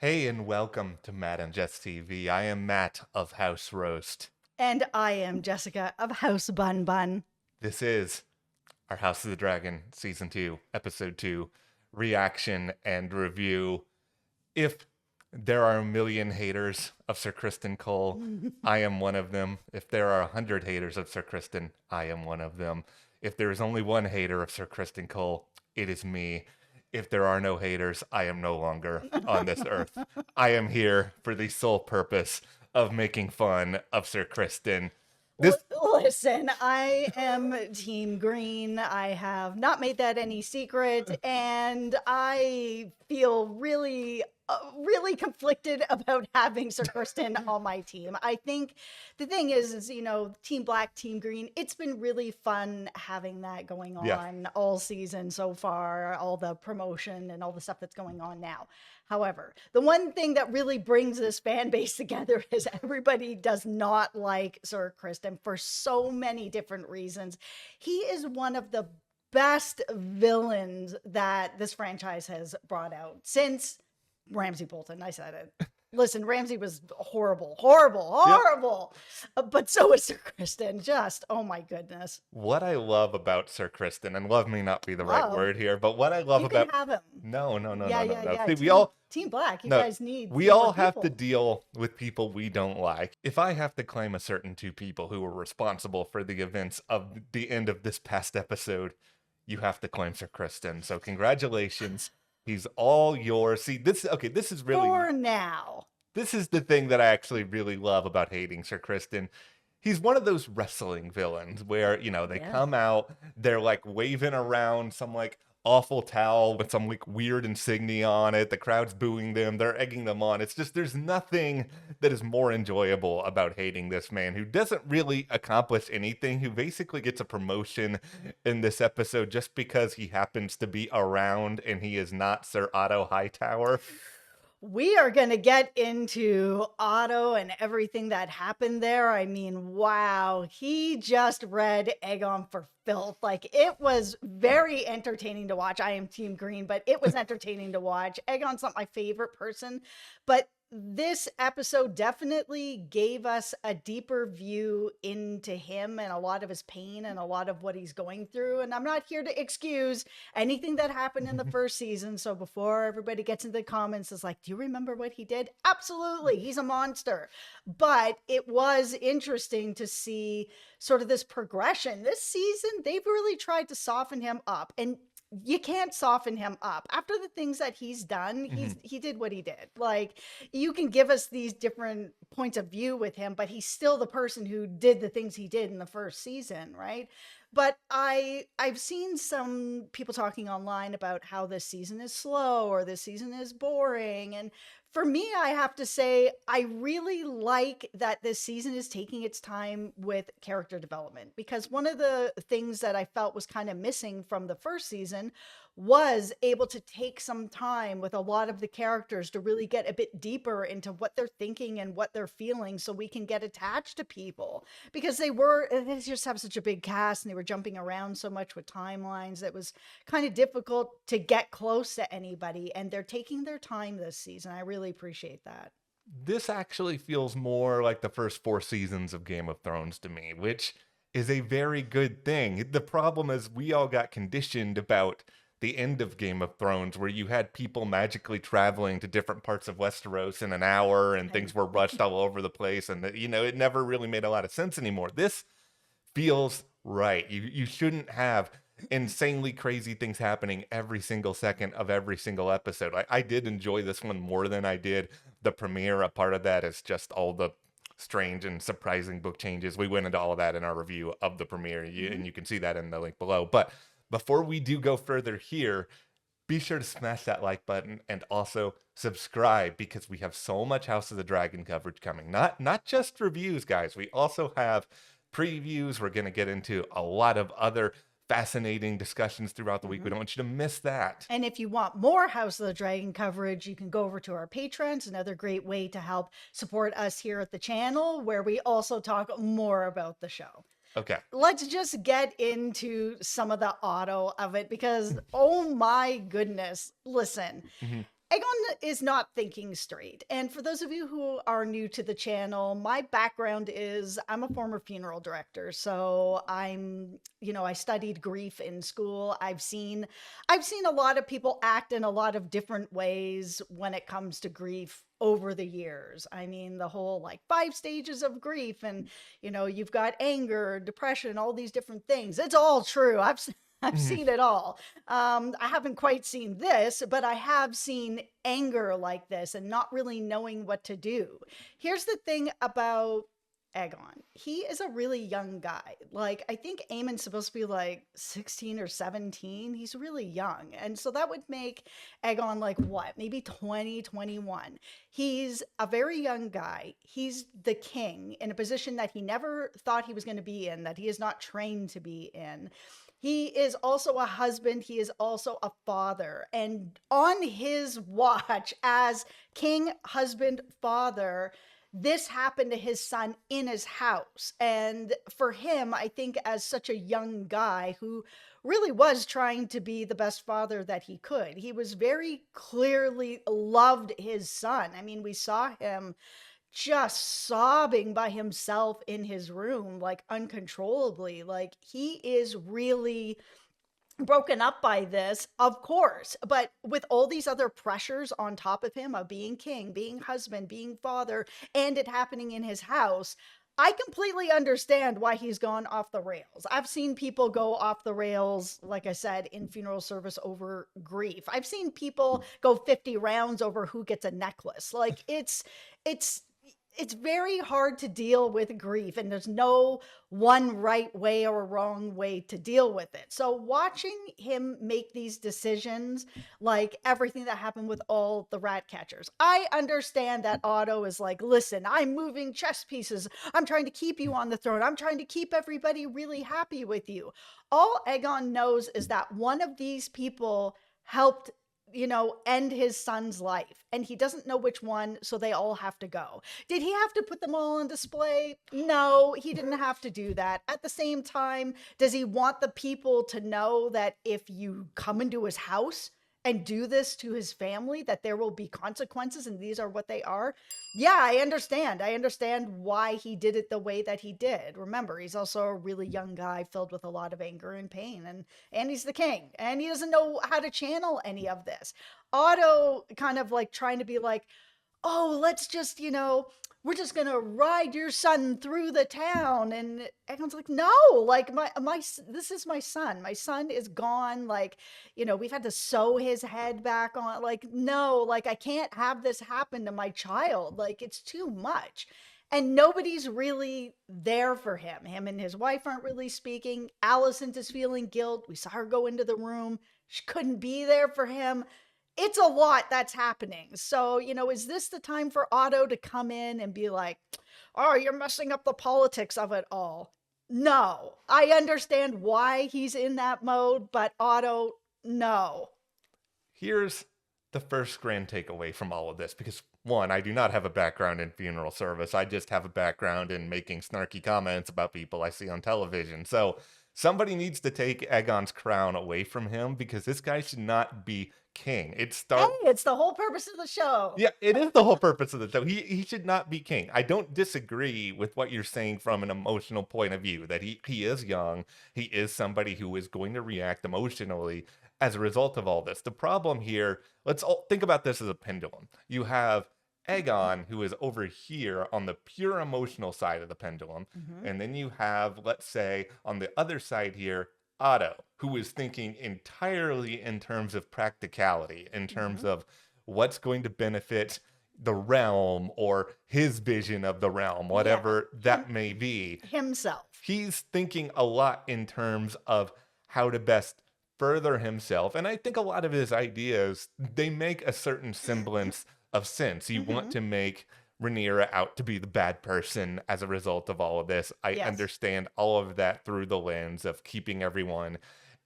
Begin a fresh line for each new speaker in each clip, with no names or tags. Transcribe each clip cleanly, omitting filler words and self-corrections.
Hey, and welcome to Matt and Jess TV. I am Matt of House Roast.
And I am Jessica of House Bun Bun.
This is our House of the Dragon Season 2, Episode 2 reaction and review. If there are a million haters of Sir Criston Cole, I am one of them. If there are 100 haters of Sir Criston, I am one of them. If there is only one hater of Sir Criston Cole, it is me. If there are no haters, I am no longer on this earth. I am here for the sole purpose of making fun of Sir Criston. This
Listen, I am Team Green. I have not made that any secret, and I feel really conflicted about having Sir Kirsten on my team. I think the thing is, Team Black, Team Green. It's been really fun having that going on all season so far, all the promotion and all the stuff that's going on now. However, the one thing that really brings this fan base together is everybody does not like Sir Criston for so many different reasons. He is one of the best villains that this franchise has brought out since Ramsay Bolton. I said it. Listen, Ramsay was horrible. But so is Sir Criston. Just, oh my goodness.
what I love about Sir Criston, and love may not be the right word here, but what I love
You
about
can have him.
no.
Yeah.
See, we all
Team Black, you
no,
guys need
we
some
all
more
have to
people.
deal with people we don't like. If I have to claim a certain two people who were responsible for the events of the end of this past episode, you have to claim Sir Criston. So congratulations. He's all yours. See, this is really
For now.
this is the thing that I actually really love about hating Sir Criston. He's one of those wrestling villains where, they
Yeah.
come out, they're like waving around some like awful towel with some like weird insignia on it. The crowd's booing them, they're egging them on. It's just, there's nothing that is more enjoyable about hating this man who doesn't really accomplish anything, who basically gets a promotion in this episode just because he happens to be around and he is not Sir Otto Hightower.
We are going to get into Otto and everything that happened there. I mean, wow, he just read Aegon for filth. Like, it was very entertaining to watch. I am Team Green, but it was entertaining to watch. Aegon's not my favorite person, but this episode definitely gave us a deeper view into him and a lot of his pain and a lot of what he's going through. And I'm not here to excuse anything that happened in the first season. So before everybody gets into the comments, is like, do you remember what he did? Absolutely. He's a monster. But it was interesting to see sort of this progression. This season, they've really tried to soften him up. And you can't soften him up after the things that he's done. He did what he did. Like, you can give us these different points of view with him, but he's still the person who did the things he did in the first season, right? But I've seen some people talking online about how this season is slow or this season is boring. And for me, I have to say, I really like that this season is taking its time with character development, because one of the things that I felt was kind of missing from the first season was able to take some time with a lot of the characters to really get a bit deeper into what they're thinking and what they're feeling so we can get attached to people, because they just have such a big cast and they were jumping around so much with timelines that was kind of difficult to get close to anybody, and they're taking their time this season. I really appreciate that.
This actually feels more like the first 4 seasons of Game of Thrones to me, which is a very good thing. The problem is we all got conditioned about the end of Game of Thrones, where you had people magically traveling to different parts of Westeros in an hour and things were rushed all over the place, and it never really made a lot of sense anymore. This feels right. You shouldn't have insanely crazy things happening every single second of every single episode. I did enjoy this one more than I did the premiere. A part of that is just all the strange and surprising book changes. We went into all of that in our review of the premiere, and you can see that in the link below. But before we do go further here, be sure to smash that like button and also subscribe, because we have so much House of the Dragon coverage coming. Not just reviews, guys. We also have previews. We're going to get into a lot of other fascinating discussions throughout the week. We don't want you to miss that.
And if you want more House of the Dragon coverage, you can go over to our Patrons, another great way to help support us here at the channel, where we also talk more about the show.
Okay.
Let's just get into some of the auto of it, because oh my goodness, listen. Aegon is not thinking straight. And for those of you who are new to the channel, my background is I'm a former funeral director. So I studied grief in school. I've seen a lot of people act in a lot of different ways when it comes to grief over the years. I mean, the whole like 5 stages of grief, and you've got anger, depression, all these different things. It's all true. I've seen it all. I haven't quite seen this, but I have seen anger like this and not really knowing what to do. Here's the thing about Aegon. He is a really young guy. Like, I think Aemon's supposed to be like 16 or 17. He's really young. And so that would make Aegon like what? Maybe 20, 21. He's a very young guy. He's the king in a position that he never thought he was going to be in, that he is not trained to be in. He is also a husband. He is also a father. And on his watch as king, husband, father, this happened to his son in his house. And for him, I think as such a young guy who really was trying to be the best father that he could, he was very clearly loved his son. I mean, we saw him just sobbing by himself in his room, like uncontrollably. Like, he is really broken up by this, of course, but with all these other pressures on top of him of being king, being husband, being father, and it happening in his house, I completely understand why he's gone off the rails. I've seen people go off the rails, like I said, in funeral service over grief. I've seen people go 50 rounds over who gets a necklace. Like, it's very hard to deal with grief, and there's no one right way or wrong way to deal with it. So watching him make these decisions, like everything that happened with all the rat catchers, I understand that Otto is like, listen, I'm moving chess pieces. I'm trying to keep you on the throne. I'm trying to keep everybody really happy with you. All Aegon knows is that one of these people helped end his son's life. And he doesn't know which one, so they all have to go. Did he have to put them all on display? No, he didn't have to do that. At the same time, does he want the people to know that if you come into his house and do this to his family, that there will be consequences, and these are what they are? Yeah, I understand. I understand why he did it the way that he did. Remember, he's also a really young guy filled with a lot of anger and pain, and he's the king, and he doesn't know how to channel any of this. Otto kind of like trying to be like, oh, let's just, we're just gonna ride your son through the town. And Egon's like, no, like this is my son. My son is gone. Like, we've had to sew his head back on. Like, no, like I can't have this happen to my child. Like, it's too much. And nobody's really there for him. Him and his wife aren't really speaking. Alicent is feeling guilt. We saw her go into the room. She couldn't be there for him. It's a lot that's happening. So, is this the time for Otto to come in and be like, oh, you're messing up the politics of it all? No, I understand why he's in that mode, but Otto, no.
Here's the first grand takeaway from all of this, because one, I do not have a background in funeral service. I just have a background in making snarky comments about people I see on television. So somebody needs to take Aegon's crown away from him, because this guy should not be king.
It's the whole purpose of the show.
Yeah, it is the whole purpose of the show. He should not be king. I don't disagree with what you're saying from an emotional point of view, that he is young. He is somebody who is going to react emotionally as a result of all this. The problem here, let's all think about this as a pendulum. You have Aegon, who is over here on the pure emotional side of the pendulum. Mm-hmm. And then you have, let's say, on the other side here, Otto, who is thinking entirely in terms of practicality, in terms mm-hmm. of what's going to benefit the realm or his vision of the realm, whatever that may be.
Himself.
He's thinking a lot in terms of how to best further himself. And I think a lot of his ideas, they make a certain semblance of sense. You mm-hmm. want to make Rhaenyra out to be the bad person as a result of all of this. I understand all of that through the lens of keeping everyone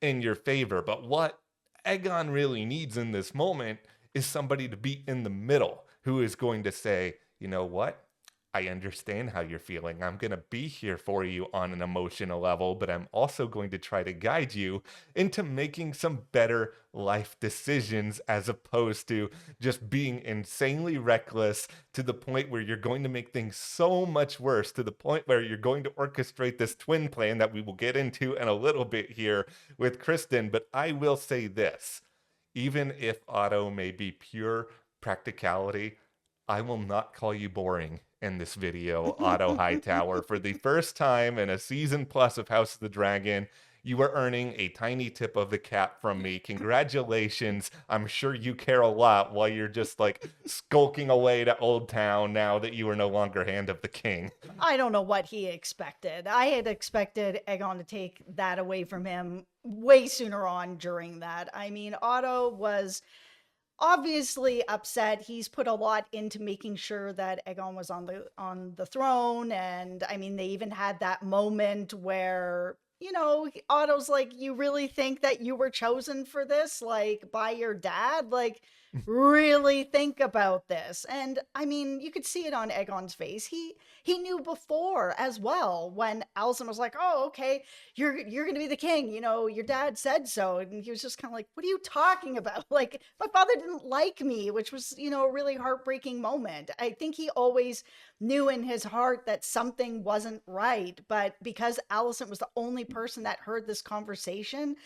in your favor. But what Aegon really needs in this moment is somebody to be in the middle who is going to say, you know what? I understand how you're feeling. I'm going to be here for you on an emotional level, but I'm also going to try to guide you into making some better life decisions as opposed to just being insanely reckless to the point where you're going to make things so much worse, to the point where you're going to orchestrate this twin plan that we will get into in a little bit here with Kristen. But I will say this, even if Otto may be pure practicality, I will not call you boring in this video, Otto Hightower. For the first time in a season plus of House of the Dragon, you are earning a tiny tip of the cap from me. Congratulations. I'm sure you care a lot while you're just like skulking away to Old Town now that you are no longer Hand of the King.
I don't know what he expected. I had expected Aegon to take that away from him way sooner on during that. I mean, Otto was obviously upset. He's put a lot into making sure that Aegon was on the throne, and I mean, they even had that moment where, you know, Otto's like, "You really think that you were chosen for this, like, by your dad? Like, really think about this." And I mean, you could see it on Aegon's face. He knew before as well when Alicent was like, "Oh, okay, you're gonna be the king. You know, your dad said so." And he was just kind of like, "What are you talking about? Like, my father didn't like me," which was, you know, a really heartbreaking moment. I think he always knew in his heart that something wasn't right, but because Alicent was the only person that heard this conversation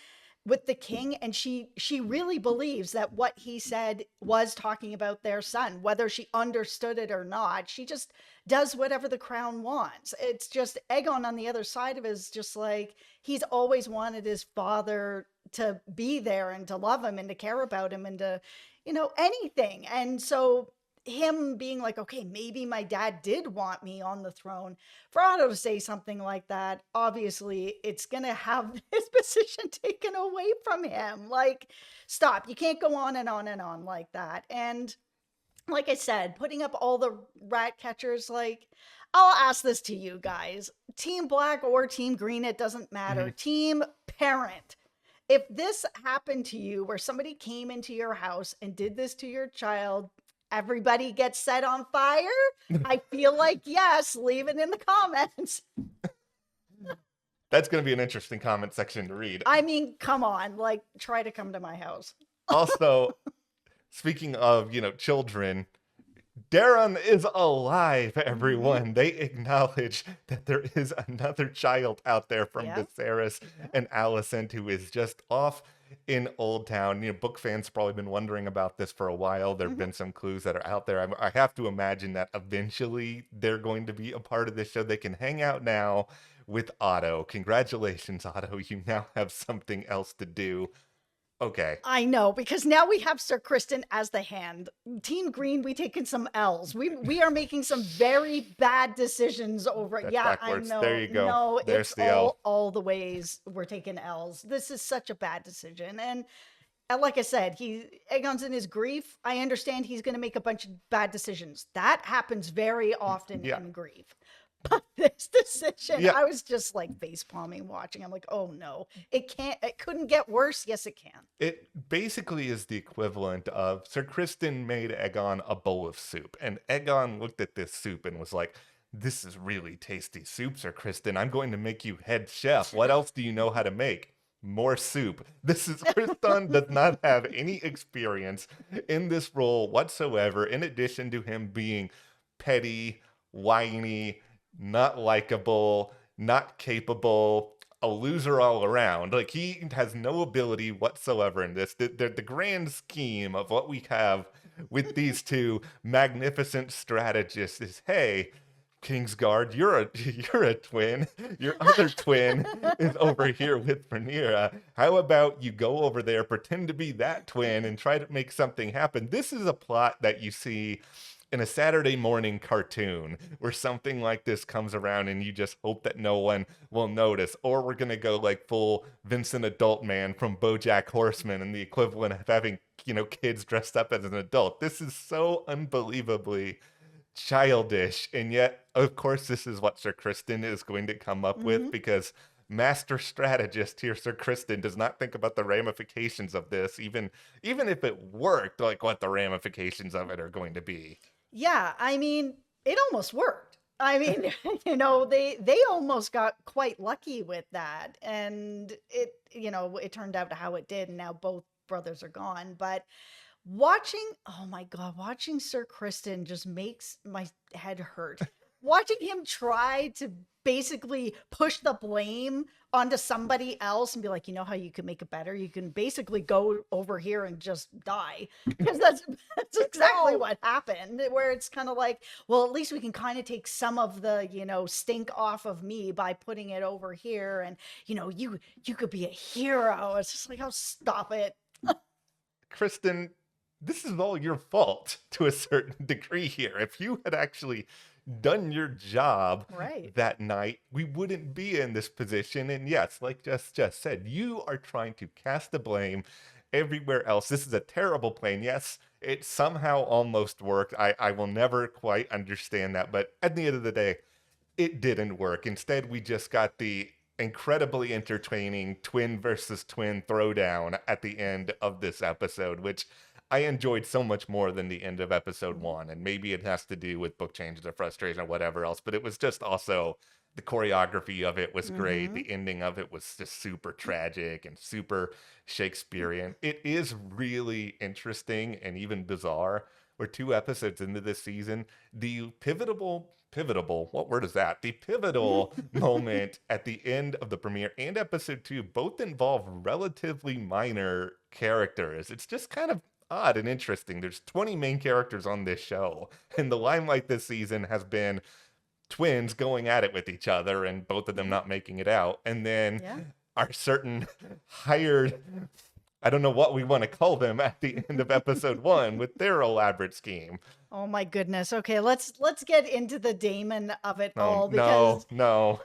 with the king, and she really believes that what he said was talking about their son, whether she understood it or not. She just does whatever the crown wants. It's just Aegon on the other side of it is just like, he's always wanted his father to be there and to love him and to care about him and to, you know, anything. And so him being like, okay, maybe my dad did want me on the throne, for Otto to say something like that, obviously it's gonna have his position taken away from him. Like, stop. You can't go on and on and on like that. And like I said, putting up all the rat catchers, like, I'll ask this to you guys. Team Black or Team Green, it doesn't matter. Team Parent. If this happened to you, where somebody came into your house and did this to your child, everybody gets set on fire? I feel like yes. Leave it in the comments.
That's going to be an interesting comment section to read.
I mean, come on, like, try to come to my house.
Also, speaking of, you know, children, Darren is alive, everyone. They acknowledge that there is another child out there from Viserys and Alicent who is just off in Old Town. You know, book fans have probably been wondering about this for a while. There have been some clues that are out there. I have to imagine that eventually they're going to be a part of this show. They can hang out now with Otto. Congratulations, Otto. You now have something else to do. Okay.
I know, because now we have Sir Kristen as the hand. Team Green, we taking some L's. We are making some very bad decisions over.
That's
yeah,
backwards.
I know.
There you go.
No,
There's
it's
the L.
all the ways we're taking L's. This is such a bad decision. And like I said, Aegon's in his grief. I understand he's going to make a bunch of bad decisions. That happens very often in grief. But this decision, I was just like face palming watching. I'm like, oh no, it couldn't get worse. Yes, it can.
It basically is the equivalent of Sir Kristen made Aegon a bowl of soup, and Aegon looked at this soup and was like, "This is really tasty soup, Sir Kristen. I'm going to make you head chef. What else do you know how to make? More soup." This is Kristen does not have any experience in this role whatsoever, in addition to him being petty, whiny, not likable, not capable, a loser all around. Like, he has no ability whatsoever in this. The grand scheme of what we have with these two magnificent strategists is, hey, Kingsguard, you're a twin. Your other twin is over here with Rhaenyra. How about you go over there, pretend to be that twin, and try to make something happen? This is a plot that you see in a Saturday morning cartoon where something like this comes around and you just hope that no one will notice. Or we're going to go like full Vincent Adult Man from BoJack Horseman and the equivalent of having, you know, kids dressed up as an adult. This is so unbelievably childish. And yet, of course, this is what Sir Kristen is going to come up with, because master strategist here, Sir Kristen, does not think about the ramifications of this, even if it worked, like what the ramifications of it are going to be.
Yeah, I mean, it almost worked. I mean, they almost got quite lucky with that, and it turned out how it did, and now both brothers are gone. But oh my God, watching Sir Kristen just makes my head hurt. Watching him try to basically push the blame onto somebody else and be like, you know how you can make it better? You can basically go over here and just die. Because that's exactly what happened. Where it's kind of like, well, at least we can kind of take some of the, stink off of me by putting it over here. And, you could be a hero. It's just like, oh, stop it.
Kristen, this is all your fault to a certain degree here. If you had actually done your job
Right.
that night, we wouldn't be in this position. And yes, like Jess just said, you are trying to cast the blame everywhere else. This is a terrible plan. Yes, it somehow almost worked. I will never quite understand that. But at the end of the day, it didn't work. Instead, we just got the incredibly entertaining twin versus twin throwdown at the end of this episode, which I enjoyed so much more than the end of episode one. And maybe it has to do with book changes or frustration or whatever else, but it was just also the choreography of it was great. The ending of it was just super tragic and super Shakespearean. It is really interesting and even bizarre. We're 2 episodes into this season. The pivotal, what word is that? The pivotal moment at the end of the premiere and episode 2 both involve relatively minor characters. It's just kind of odd and interesting. There's 20 main characters on this show, and the limelight this season has been twins going at it with each other and both of them not making it out. And then our certain hired, I don't know what we want to call them, at the end of episode 1 with their elaborate scheme.
Oh my goodness. Okay, let's get into the Daemon of it all, because
no.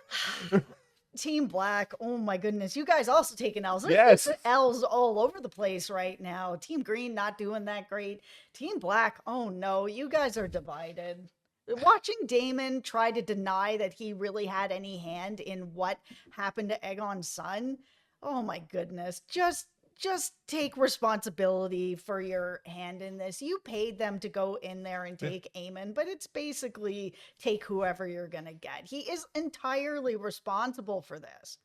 Team Black, oh my goodness. You guys also taking L's.
Yes.
There's L's all over the place right now. Team Green not doing that great. Team Black, oh no, you guys are divided. Watching Daemon try to deny that he really had any hand in what happened to Aegon's son. Oh my goodness. Just take responsibility for your hand in this. You paid them to go in there and take Aemon, but it's basically take whoever you're going to get. He is entirely responsible for this.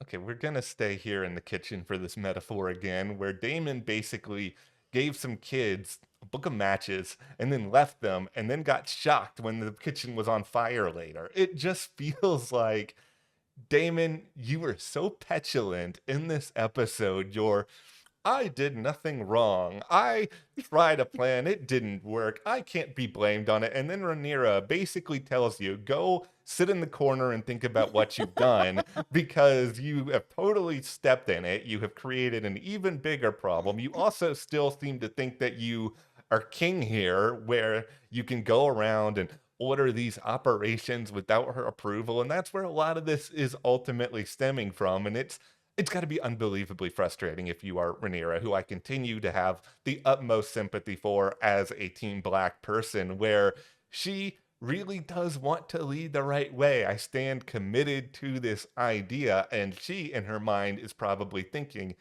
Okay, we're going to stay here in the kitchen for this metaphor again, where Daemon basically gave some kids a book of matches and then left them and then got shocked when the kitchen was on fire later. It just feels like, Daemon, you were so petulant in this episode. I did nothing wrong. I tried a plan. It didn't work. I can't be blamed on it. And then Rhaenyra basically tells you, go sit in the corner and think about what you've done because you have totally stepped in it. You have created an even bigger problem. You also still seem to think that you are king here, where you can go around and order these operations without her approval. And that's where a lot of this is ultimately stemming from. And it's got to be unbelievably frustrating if you are Rhaenyra, who I continue to have the utmost sympathy for as a Team Black person, where she really does want to lead the right way. I stand committed to this idea. And she, in her mind, is probably thinking,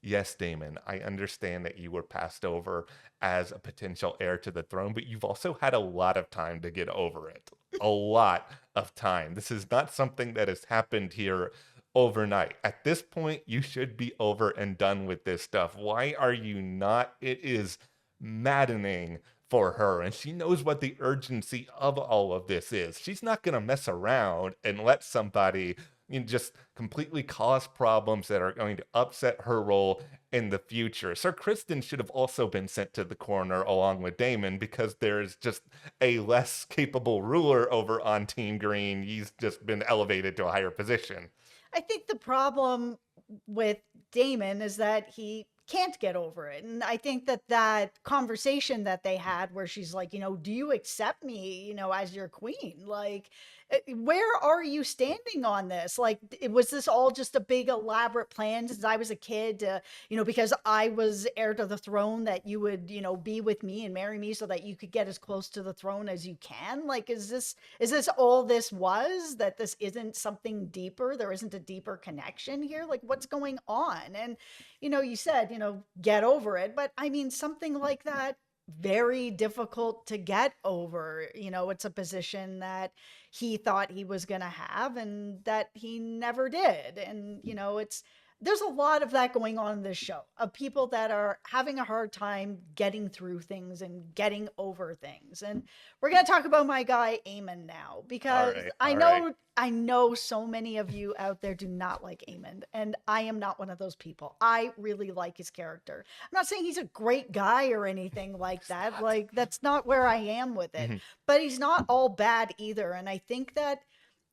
yes, Daemon, I understand that you were passed over as a potential heir to the throne, but you've also had a lot of time to get over it. A lot of time. This is not something that has happened here overnight. At this point, you should be over and done with this stuff. Why are you not? It is maddening for her, and she knows what the urgency of all of this is. She's not going to mess around and let somebody just completely cause problems that are going to upset her role in the future. Sir Kristen should have also been sent to the corner along with Daemon, because there's just a less capable ruler over on Team Green. He's just been elevated to a higher position.
I think the problem with Daemon is that he can't get over it. And I think that conversation that they had where she's like, do you accept me, as your queen? Like, where are you standing on this? Like, was this all just a big elaborate plan since I was a kid to, because I was heir to the throne, that you would, be with me and marry me so that you could get as close to the throne as you can? Like, is this all this was, that this isn't something deeper? There isn't a deeper connection here? Like, what's going on? And, you said, get over it. But I mean, something like that very difficult to get over. You know, it's a position that he thought he was going to have and that he never did. And, you know, there's a lot of that going on in this show of people that are having a hard time getting through things and getting over things. And we're going to talk about my guy Aemon now, because
All right.
I know so many of you out there do not like Aemon, and I am not one of those people. I really like his character. I'm not saying he's a great guy or anything like that. Like, that's not where I am with it.
Mhm.
But he's not all bad either. And I think that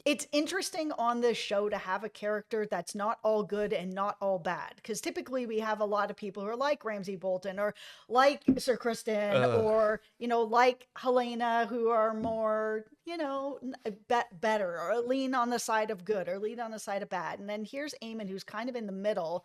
it's interesting on this show to have a character that's not all good and not all bad. Because typically we have a lot of people who are like Ramsay Bolton or like Sir Kristen
Ugh.
or, you know, like Helena, who are more, you know, better or lean on the side of good or lean on the side of bad. And then here's Eamon, who's kind of in the middle.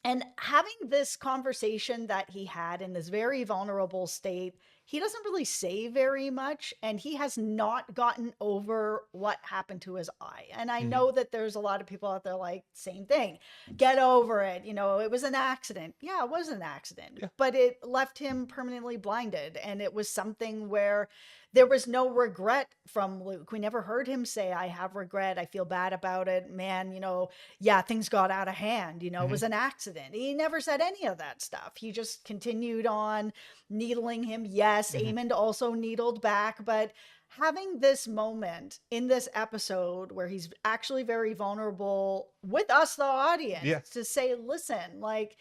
And having this conversation that he had in this very vulnerable state, he doesn't really say very much, and he has not gotten over what happened to his eye. And I
Mhm.
know that there's a lot of people out there like, same thing, get over it. You know, it was an accident. Yeah, it was an accident,
Yeah.
but it left him permanently blinded. And it was something where there was no regret from Luke. We never heard him say, I have regret. I feel bad about it. Man, you know, yeah, things got out of hand. You know, it
Mhm.
was an accident. He never said any of that stuff. He just continued on needling him. Yes,
Mhm.
Aemond also needled back, but having this moment in this episode where he's actually very vulnerable with us, the audience,
Yeah.
to say, listen, like,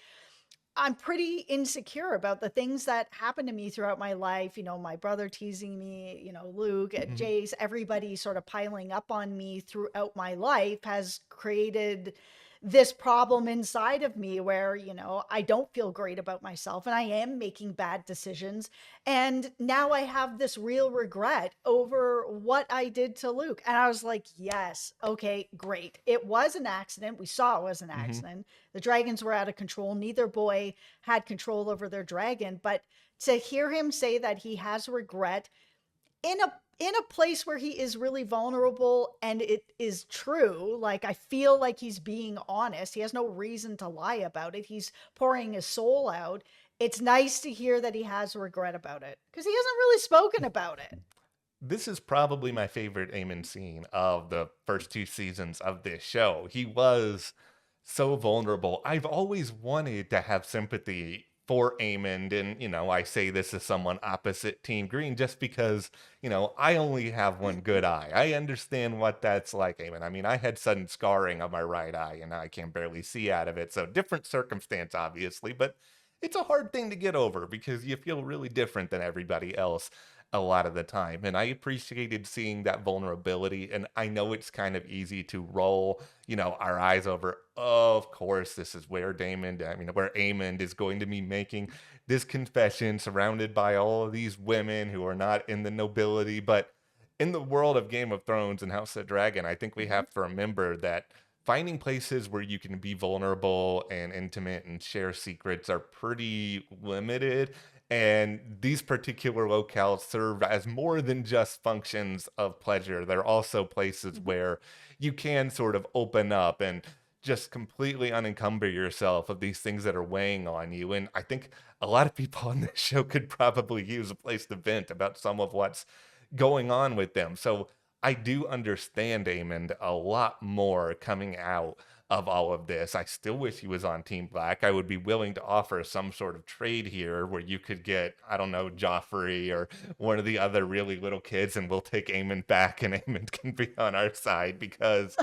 I'm pretty insecure about the things that happened to me throughout my life. You know, my brother teasing me, you know, Luke,
Mhm.
Jace, everybody sort of piling up on me throughout my life has created this problem inside of me where, you know, I don't feel great about myself and I am making bad decisions. And now I have this real regret over what I did to Luke. And I was like, yes, okay, great. It was an accident. We saw it was an
Mhm.
accident. The dragons were out of control. Neither boy had control over their dragon. But to hear him say that he has regret in a place where he is really vulnerable and it is true, like, I feel like he's being honest. He has no reason to lie about it. He's pouring his soul out. It's nice to hear that he has regret about it, because he hasn't really spoken about it.
This is probably my favorite Aemon scene of the first two seasons of this show. He was so vulnerable. I've always wanted to have sympathy for Aemond, and I say this as someone opposite Team Green just because, I only have one good eye. I understand what that's like, Aemond. I mean, I had sudden scarring on my right eye, and I can barely see out of it. So different circumstance, obviously, but it's a hard thing to get over because you feel really different than everybody else a lot of the time. And I appreciated seeing that vulnerability. And I know it's kind of easy to roll, our eyes over. Of course, this is where where Aemond is going to be making this confession surrounded by all of these women who are not in the nobility. But in the world of Game of Thrones and House of Dragon, I think we
Mhm.
have to remember that finding places where you can be vulnerable and intimate and share secrets are pretty limited. And these particular locales serve as more than just functions of pleasure. They're also places
Mhm.
where you can sort of open up and just completely unencumber yourself of these things that are weighing on you. And I think a lot of people on this show could probably use a place to vent about some of what's going on with them. So I do understand Amond a lot more coming out of all of this. I still wish he was on Team Black. I would be willing to offer some sort of trade here where you could get, I don't know, Joffrey or one of the other really little kids, and we'll take Aemond back, and Aemond can be on our side because,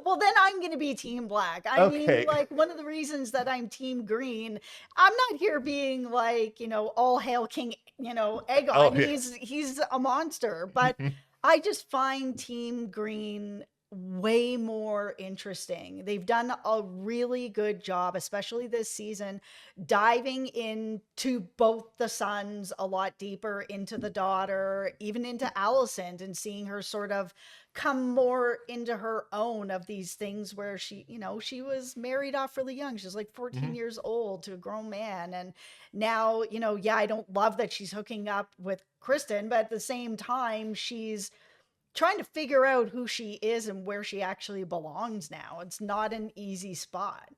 Well, then I'm going to be Team Black. I mean,
okay.
like, one of the reasons that I'm Team Green, I'm not here being like, you know, all hail King, you know,
Oh,
Aegon.
yeah.
He's a monster, but I just find Team Green way more interesting. They've done a really good job, especially this season, diving into both the sons a lot deeper, into the daughter, even into Alicent, and seeing her sort of come more into her own of these things where she, you know, she was married off really young. She was like 14
Mhm.
years old to a grown man. And now, you know, yeah, I don't love that she's hooking up with Kristen, but at the same time, she's trying to figure out who she is and where she actually belongs now. It's not an easy spot.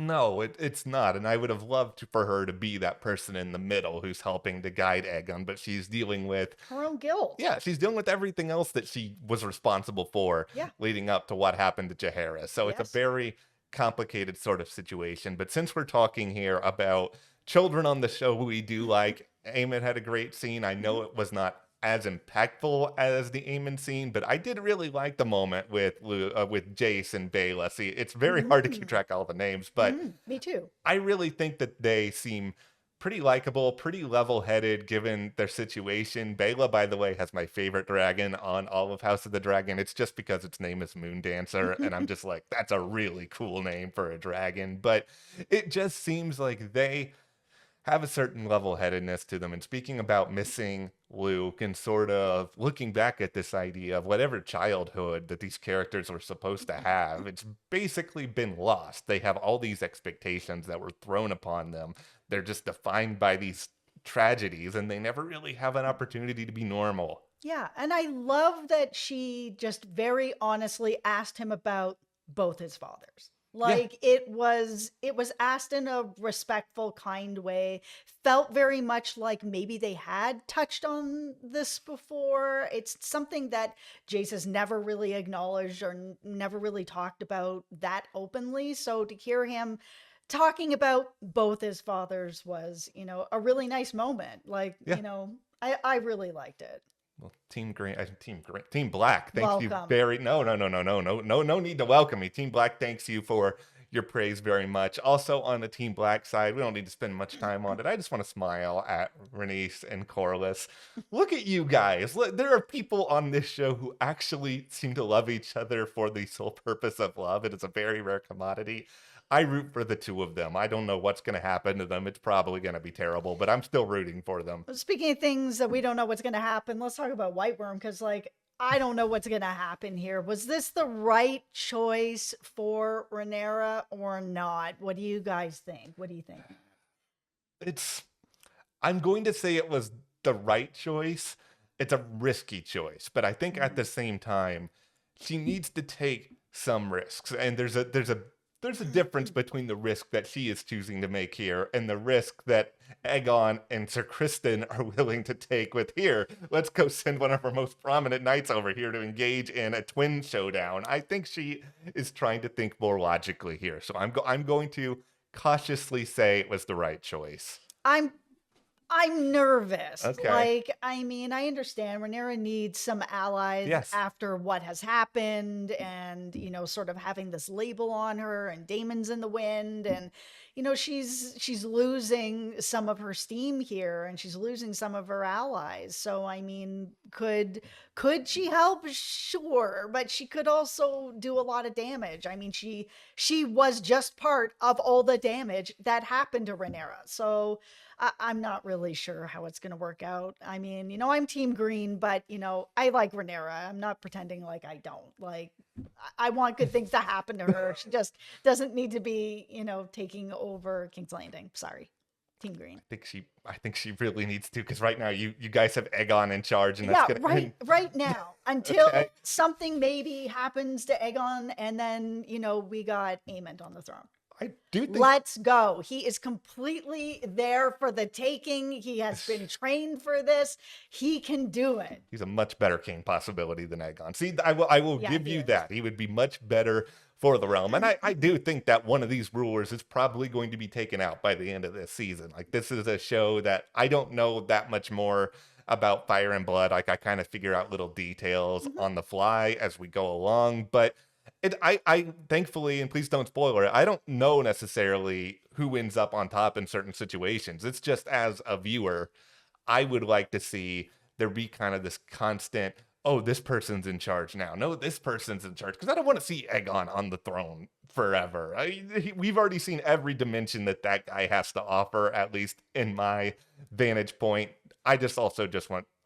No, it's not. And I would have loved for her to be that person in the middle who's helping to guide Aegon, but she's dealing with,
Her own guilt.
yeah, she's dealing with everything else that she was responsible for
Yeah.
leading up to what happened to Jaehaerys. So it's a
Yes.
very complicated sort of situation. But since we're talking here about children on the show we do like, Aemon had a great scene. I know it was not as impactful as the Aemon scene, but I did really like the moment with Jace and Baela. See, it's very hard to keep track of all the names, but
Me too.
I really think that they seem pretty likable, pretty level-headed given their situation. Baela, by the way, has my favorite dragon on all of House of the Dragon. It's just because its name is Moon Dancer, and I'm just like, that's a really cool name for a dragon. But it just seems like they have a certain level-headedness to them. And speaking about missing Luke and sort of looking back at this idea of whatever childhood that these characters were supposed to have, it's basically been lost. They have all these expectations that were thrown upon them. They're just defined by these tragedies, and they never really have an opportunity to be normal.
Yeah, and I love that she just very honestly asked him about both his fathers. Like it was asked in a respectful, kind way. Felt very much like maybe they had touched on this before. It's something that Jace has never really acknowledged or never really talked about that openly. So to hear him talking about both his fathers was, a really nice moment. Like, I really liked it.
Well, Team Black, thank you
Welcome.
no need to welcome me. Team Black thanks you for your praise very much. Also on the Team Black side, we don't need to spend much time on it. I just want to smile at Rhaenys and Corlys. Look at you guys. Look, there are people on this show who actually seem to love each other for the sole purpose of love. It is a very rare commodity. I root for the two of them. I don't know what's going to happen to them. It's probably going to be terrible, but I'm still rooting for them.
Speaking of things that we don't know what's going to happen, let's talk about White Worm because, I don't know what's going to happen here. Was this the right choice for Rhaenyra or not? What do you guys think? What do you think?
I'm going to say it was the right choice. It's a risky choice, but I think at the same time, she needs to take some risks, and there's a difference between the risk that she is choosing to make here and the risk that Aegon and Sir Criston are willing to take with here. Let's go send one of our most prominent knights over here to engage in a twin showdown. I think she is trying to think more logically here. So I'm going to cautiously say it was the right choice.
I'm nervous.
Okay.
I understand Rhaenyra needs some allies after what has happened and, sort of having this label on her and Daemon's in the wind and, she's losing some of her steam here and she's losing some of her allies. So, could she help? Sure. But she could also do a lot of damage. She was just part of all the damage that happened to Rhaenyra. So, I'm not really sure how it's going to work out. I'm Team Green, but, I like Rhaenyra. I'm not pretending like I don't. I want good things to happen to her. She just doesn't need to be, taking over King's Landing. Sorry. Team Green.
I think she really needs to, because right now you guys have Aegon in charge, and that's
right now until something maybe happens to Aegon, and then we got Aemond on the throne.
I do think
let's go. He is completely there for the taking. He has been trained for this. He can do it.
He's a much better king possibility than Aegon. See, I will give you that. He would be much better for the realm. And I do think that one of these rulers is probably going to be taken out by the end of this season. This is a show that I don't know that much more about Fire and Blood. I kind of figure out little details on the fly as we go along. But I thankfully, and please don't spoil it, I don't know necessarily who ends up on top in certain situations. It's just as a viewer, I would like to see there be kind of this constant, oh, this person's in charge now. No, this person's in charge. Because I don't want to see Aegon on the throne forever. We've already seen every dimension that guy has to offer, at least in my vantage point. I just want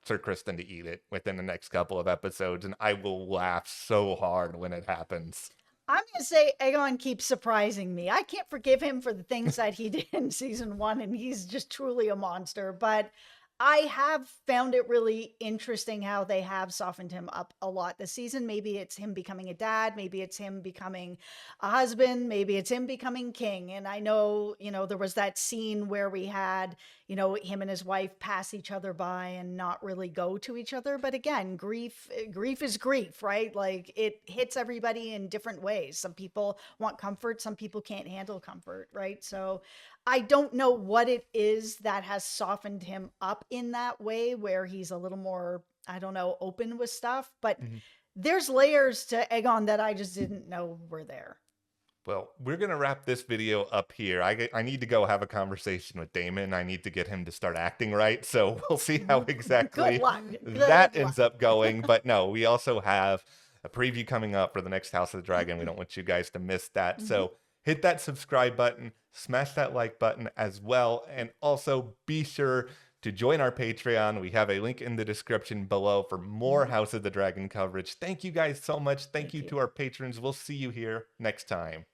Sir Criston to eat it within the next couple of episodes, and I will laugh so hard when it happens.
I'm going to say Aegon keeps surprising me. I can't forgive him for the things that he did in season 1, and he's just truly a monster. But I have found it really interesting how they have softened him up a lot this season. Maybe it's him becoming a dad, maybe it's him becoming a husband, maybe it's him becoming king. And I know, there was that scene where we had, him and his wife pass each other by and not really go to each other. But again, grief is grief, right? Like it hits everybody in different ways. Some people want comfort, some people can't handle comfort, right? So I don't know what it is that has softened him up in that way where he's a little more, I don't know, open with stuff, but
Mhm.
there's layers to Aegon that I just didn't know were there.
Well, we're going to wrap this video up here. I need to go have a conversation with Damon. I need to get him to start acting right. So we'll see how
Good
exactly
luck.
that
Good
ends
luck.
up going. But no, we also have a preview coming up for the next House of the Dragon. We don't want you guys to miss that.
Mhm.
So hit that subscribe button, smash that like button as well. And also be sure to join our Patreon. We have a link in the description below for more
Mhm.
House of the Dragon coverage. Thank you guys so much. Thank
Thank
you
you.
to our patrons. We'll see you here next time.